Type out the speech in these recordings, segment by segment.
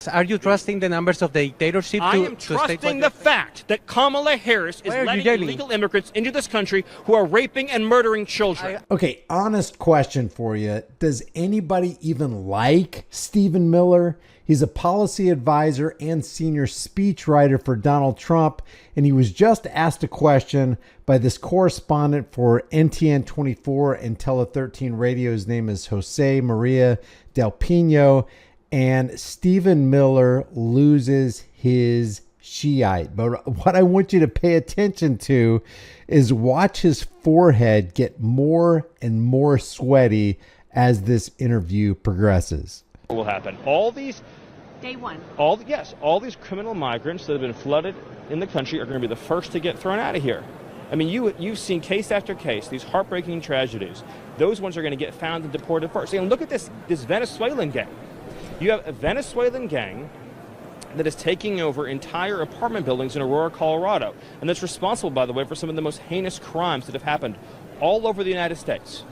Are you trusting the numbers of the dictatorship? I am trusting the fact that Kamala Harris is letting illegal immigrants into this country who are raping and murdering children. Okay, honest question for you. Does anybody even like Stephen Miller? He's a policy advisor and senior speechwriter for Donald Trump, and he was just asked a question by this correspondent for NTN 24 and Tele 13 Radio. His name is Jose Maria Del Pino, and Stephen Miller loses his Shiite. But what I want you to pay attention to is watch his forehead get more and more sweaty as this interview progresses. What will happen? All these day one. All these criminal migrants that have been flooded in the country are going to be the first to get thrown out of here. I mean, you've seen case after case, these heartbreaking tragedies. Those ones are going to get found and deported first. And look at this Venezuelan gang. You have a Venezuelan gang that is taking over entire apartment buildings in Aurora, Colorado. And that's responsible, by the way, for some of the most heinous crimes that have happened all over the United States.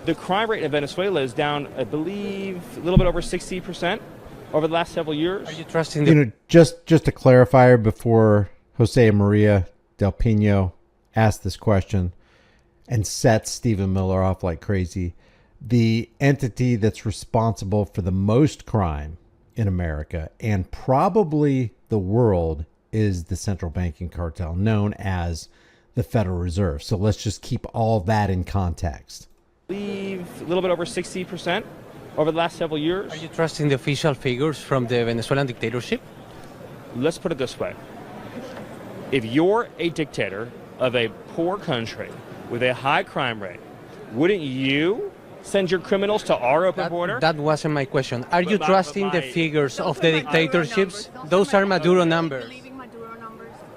The crime rate in Venezuela is down, I believe, a little bit over 60% over the last several years. Are you trusting just a clarifier before Jose Maria Del Pino asked this question and sets Stephen Miller off like crazy. The entity that's responsible for the most crime in America and probably the world is the central banking cartel known as the Federal Reserve. So let's just keep all that in context. I believe a little bit over 60% over the last several years. Are you trusting the official figures from the Venezuelan dictatorship? Let's put it this way. If you're a dictator of a poor country with a high crime rate, wouldn't you send your criminals to our open border? That wasn't my question. Are you trusting the figures of the dictatorships? Those are Maduro numbers.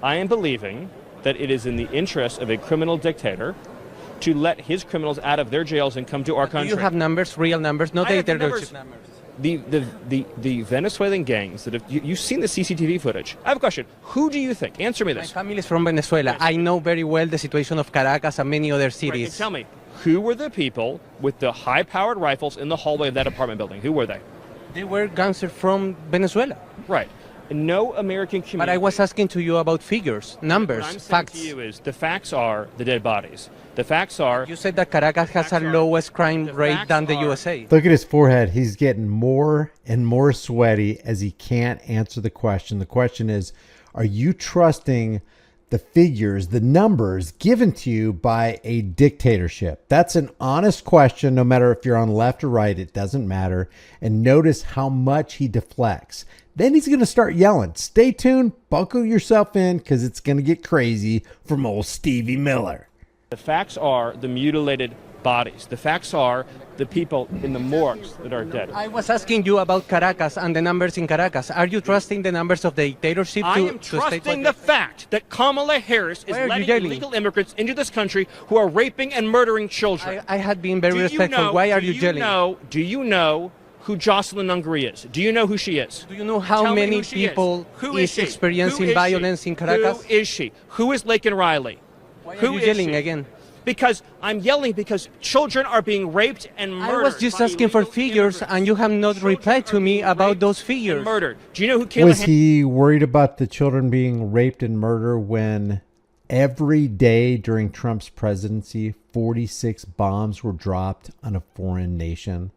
I am believing that it is in the interest of a criminal dictator to let his criminals out of their jails and come to our country. Do you have numbers, real numbers, not dictatorship numbers? The Venezuelan gangs that have, you've seen the CCTV footage. I have a question. Who do you think? Answer me this. My family is from Venezuela. I know very well the situation of Caracas and many other cities. Right, tell me, who were the people with the high-powered rifles in the hallway of that apartment building? Who were they? They were gangsters from Venezuela. Right. No American community. But I was asking to you about figures, numbers, what I'm facts. saying to you is the facts are the dead bodies. The facts are... You said that Caracas has a lowest crime rate than the USA. Look at his forehead. He's getting more and more sweaty as he can't answer the question. The question is, are you trusting the figures, the numbers given to you by a dictatorship? That's an honest question, no matter if you're on left or right, it doesn't matter. And notice how much he deflects. Then he's going to start yelling. Stay tuned, buckle yourself in, because it's going to get crazy from old Stevie Miller. The facts are the mutilated bodies. The facts are the people in the morgues that are dead. I was asking you about Caracas and the numbers in Caracas. Are you trusting the numbers of the dictatorship? I am trusting the fact that Kamala Harris is letting illegal immigrants into this country who are raping and murdering children. I had been very respectful. Why are you yelling? Do you know who Jocelyn Ungary is? Do you know who she is? Do you know how many people is experiencing violence in Caracas? Who is she? Who is Laken Riley? Why are you yelling again? Because I'm yelling because children are being raped and murdered. I was just asking for figures, and you have not replied to me about those figures. Murdered. Do you know who was he worried about the children being raped and murdered when every day during Trump's presidency, 46 bombs were dropped on a foreign nation,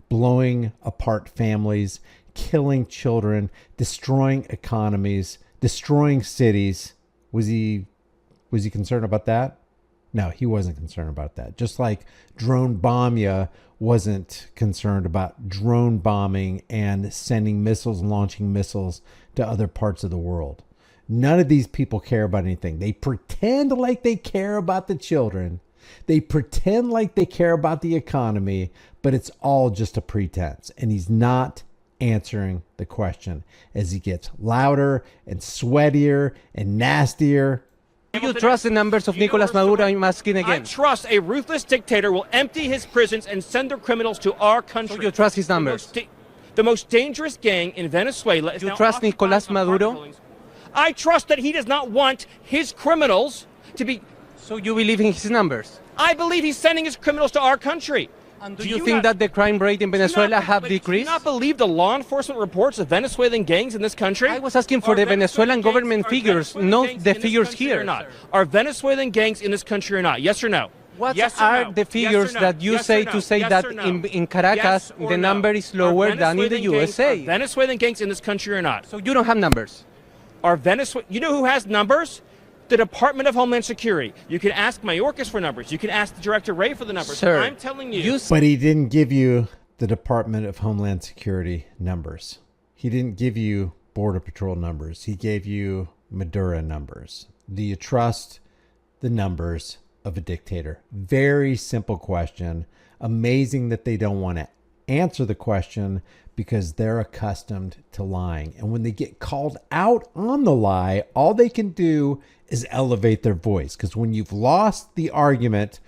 blowing apart families, killing children, destroying economies, destroying cities? Was he concerned about that? No, he wasn't concerned about that. Just like Drone Bombia wasn't concerned about drone bombing and sending missiles and launching missiles to other parts of the world. None of these people care about anything. They pretend like they care about the children. They pretend like they care about the economy, but it's all just a pretense. And he's not answering the question as he gets louder and sweatier and nastier. Do you trust the numbers of Nicolas Maduro? I'm asking again. I trust a ruthless dictator will empty his prisons and send their criminals to our country. So you trust his numbers? The most dangerous gang in Venezuela is you trust Nicolas Maduro? I trust that he does not want his criminals to be... So you believe in his numbers? I believe he's sending his criminals to our country. And do you think that the crime rate in Venezuela have Do you decreased? not believe the law enforcement reports of Venezuelan gangs in this country? I was asking for the Venezuelan government figures, not the figures here. Or not? Are Venezuelan gangs in this country or not? Yes or no? What Yes or are no? the figures Yes or no? that you Yes say or no? to say Yes that or no? in Caracas Yes or the no? number is Are lower than in the Venezuelan gangs- USA? Are Venezuelan gangs in this country or not? So you don't have numbers. Are Venezuela? You know who has numbers? The Department of Homeland Security. You can ask Mayorkas for numbers. You can ask Director Ray for the numbers. Sir, I'm telling you. But he didn't give you the Department of Homeland Security numbers. He didn't give you Border Patrol numbers. He gave you Maduro numbers. Do you trust the numbers of a dictator? Very simple question. Amazing that they don't want to answer the question because they're accustomed to lying. And when they get called out on the lie, all they can do is elevate their voice. Because when you've lost the argument,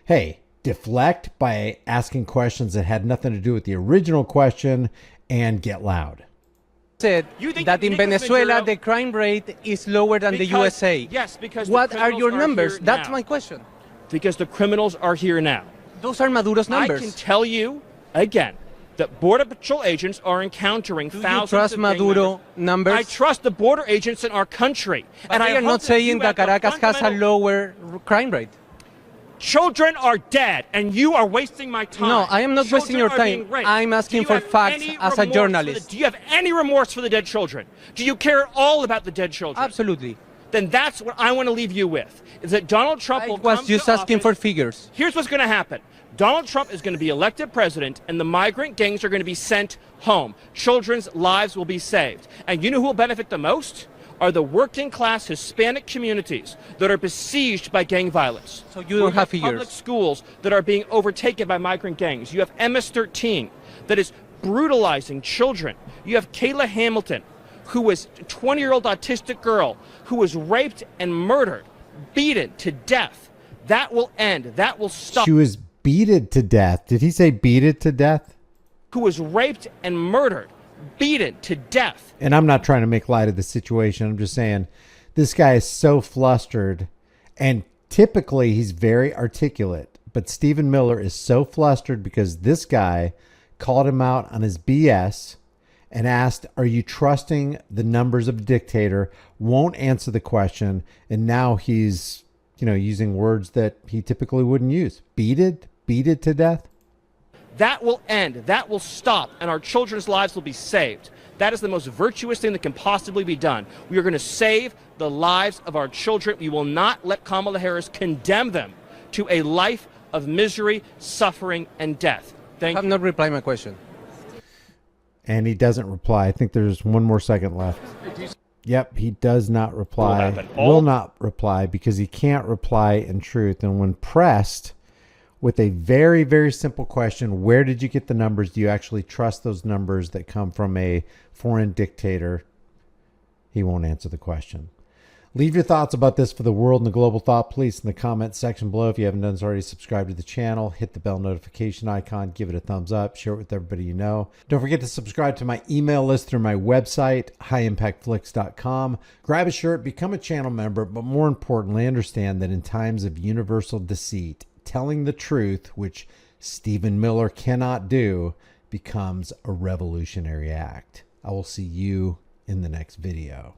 hey, deflect by asking questions that had nothing to do with the original question and get loud. Said You think that in Nicolas Venezuela Maduro- the crime rate is lower than the Because- USA. Yes, because the What are criminals your are numbers? here That's now. my question. Because the criminals are here now. Those are Maduro's numbers. I can tell you again that Border Patrol agents are encountering Do you thousands trust of gang Maduro members. numbers? I trust the border agents in our country. But I am not saying that Caracas has a lower crime rate. Children are dead, and you are wasting my time. No, I am not Children wasting your are time. being raped. I'm asking Do you for have facts any as a remorse journalist. do you have any remorse for the dead children? Do you care at all about the dead children? Absolutely. Then that's what I want to leave you with, is that Donald Trump I will was come just to asking for office. figures. Here's what's going to happen. Donald Trump is going to be elected president, and the migrant gangs are going to be sent home. Children's lives will be saved. And you know who will benefit the most? Are the working class Hispanic communities that are besieged by gang violence. So you don't have figures. Public schools that are being overtaken by migrant gangs. You have MS-13 that is brutalizing children. You have Kayla Hamilton, who was a 20-year-old autistic girl who was raped and murdered, beaten to death. That will end. That will stop. She was beaten to death. Did he say beaten to death? Who was raped and murdered, beaten to death. And I'm not trying to make light of the situation. I'm just saying this guy is so flustered, and typically he's very articulate. But Stephen Miller is so flustered because this guy called him out on his BS and asked, are you trusting the numbers of a dictator? Won't answer the question. And now he's, using words that he typically wouldn't use. Beat it to death. That will end. That will stop, and our children's lives will be saved. That is the most virtuous thing that can possibly be done. We are going to save the lives of our children. We will not let Kamala Harris condemn them to a life of misery, suffering, and death. I have not replied my question. And he doesn't reply. I think there's one more second left. Yep, he does not reply. Will not reply because he can't reply in truth. And when pressed with a very, very simple question, where did you get the numbers? Do you actually trust those numbers that come from a foreign dictator? He won't answer the question. Leave your thoughts about this for the world and the global thought police in the comment section below. If you haven't done so already, subscribe to the channel, hit the bell notification icon, give it a thumbs up, share it with everybody you know. Don't forget to subscribe to my email list through my website, highimpactflix.com. Grab a shirt, become a channel member, but more importantly, understand that in times of universal deceit, telling the truth, which Stephen Miller cannot do, becomes a revolutionary act. I will see you in the next video.